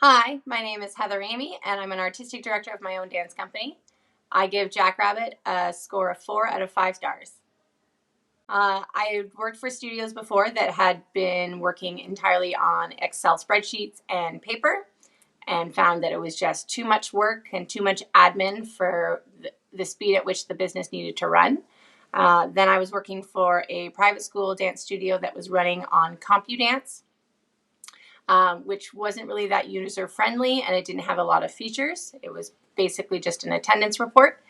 Hi, my name is Heather Amy, and I'm an artistic director of my own dance company. I give Jackrabbit a score of 4 out of 5 stars. I worked for studios before that had been working entirely on Excel spreadsheets and paper and found that it was just too much work and too much admin for the speed at which the business needed to run. Then I was working for a private school dance studio that was running on CompuDance, which wasn't really that user friendly and it didn't have a lot of features. It was basically just an attendance report,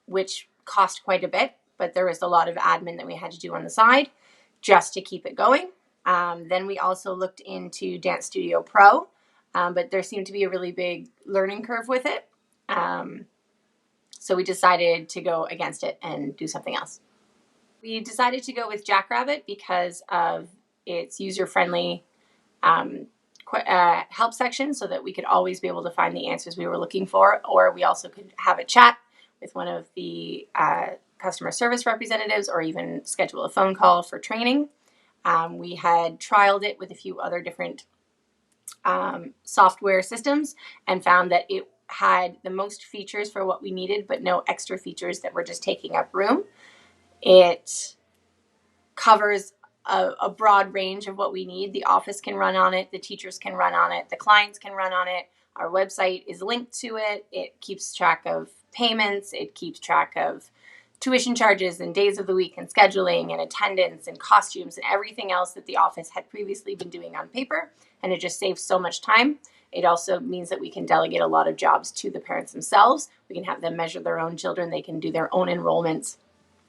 which cost quite a bit, but there was a lot of admin that we had to do on the side just to keep it going. Then we also looked into Dance Studio Pro, but there seemed to be a really big learning curve with it. So we decided to go against it and do something else. We decided to go with Jackrabbit because of its user-friendly help section so that we could always be able to find the answers we were looking for, or we also could have a chat with one of the customer service representatives or even schedule a phone call for training. We had trialed it with a few other different software systems and found that it had the most features for what we needed, but no extra features that were just taking up room. It covers a broad range of what we need. The office can run on it, the teachers can run on it, the clients can run on it. Our website is linked to it. It keeps track of payments. It keeps track of tuition charges and days of the week and scheduling and attendance and costumes and everything else that the office had previously been doing on paper. And it just saves so much time. It also means that we can delegate a lot of jobs to the parents themselves. We can have them measure their own children. They can do their own enrollments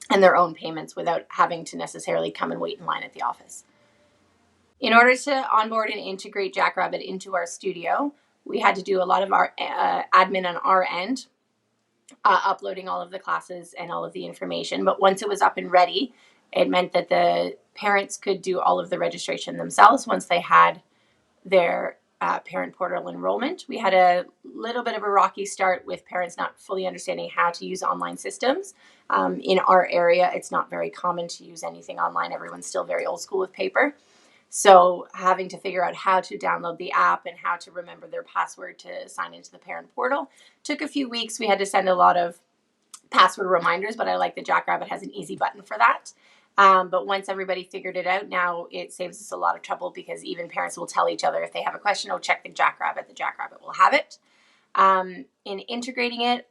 and their own payments without having to necessarily come and wait in line at the office. In order to onboard and integrate Jackrabbit into our studio, we had to do a lot of our admin on our end, uploading all of the classes and all of the information. But once it was up and ready, it meant that the parents could do all of the registration themselves once they had their parent portal enrollment. We had a little bit of a rocky start with parents not fully understanding how to use online systems. In our area, it's not very common to use anything online. Everyone's still very old school with paper. So having to figure out how to download the app and how to remember their password to sign into the parent portal took a few weeks. We had to send a lot of password reminders, but I like that Jackrabbit has an easy button for that. But once everybody figured it out, now it saves us a lot of trouble because even parents will tell each other if they have a question, oh, check the Jackrabbit will have it. In integrating it,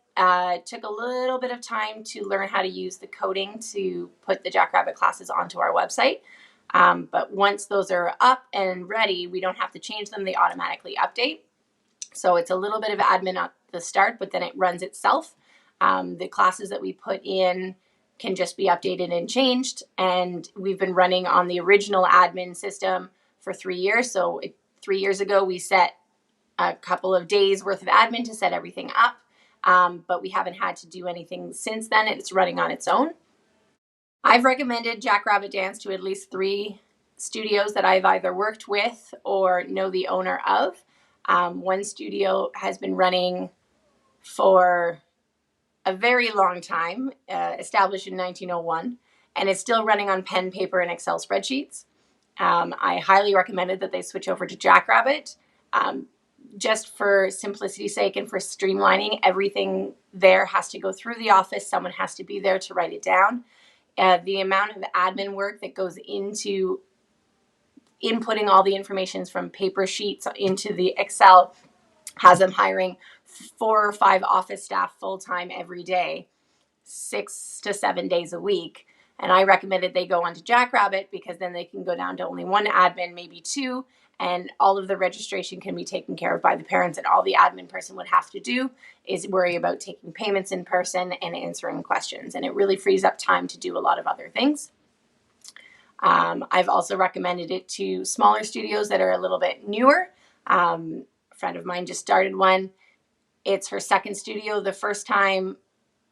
took a little bit of time to learn how to use the coding to put the Jackrabbit classes onto our website. But once those are up and ready, we don't have to change them. They automatically update. So it's a little bit of admin at the start, but then it runs itself. The classes that we put in can just be updated and changed. And we've been running on the original admin system for 3 years. So 3 years ago, we set a couple of days worth of admin to set everything up. But we haven't had to do anything since then. It's running on its own. I've recommended Jackrabbit Dance to at least 3 studios that I've either worked with or know the owner of. One studio has been running for a very long time, established in 1901, and it's still running on pen, paper, and Excel spreadsheets. I highly recommended that they switch over to Jackrabbit. Just for simplicity's sake and for streamlining, everything there has to go through the office. Someone has to be there to write it down. The amount of admin work that goes into inputting all the information from paper sheets into the Excel has them hiring 4 or 5 office staff full-time every day, 6 to 7 days a week. And I recommended they go onto Jackrabbit because then they can go down to only 1 admin, maybe 2, and all of the registration can be taken care of by the parents. And all the admin person would have to do is worry about taking payments in person and answering questions. And it really frees up time to do a lot of other things. I've also recommended it to smaller studios that are a little bit newer. A friend of mine just started one. It's her second studio. The first time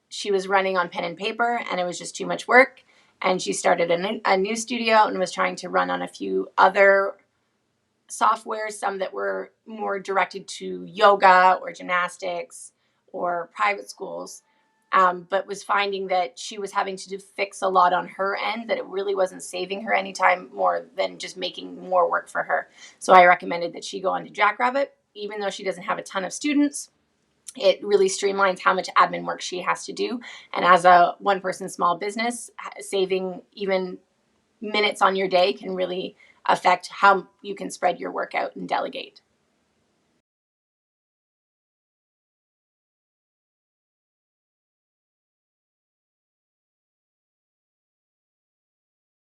she was running on pen and paper and it was just too much work. And she started a new studio and was trying to run on a few other software, some that were more directed to yoga or gymnastics or private schools, but was finding that she was having to fix a lot on her end, that it really wasn't saving her any time more than just making more work for her. So I recommended that she go onto Jackrabbit. even though she doesn't have a ton of students, it really streamlines how much admin work she has to do. And as a one-person small business, saving even minutes on your day can really affect how you can spread your work out and delegate.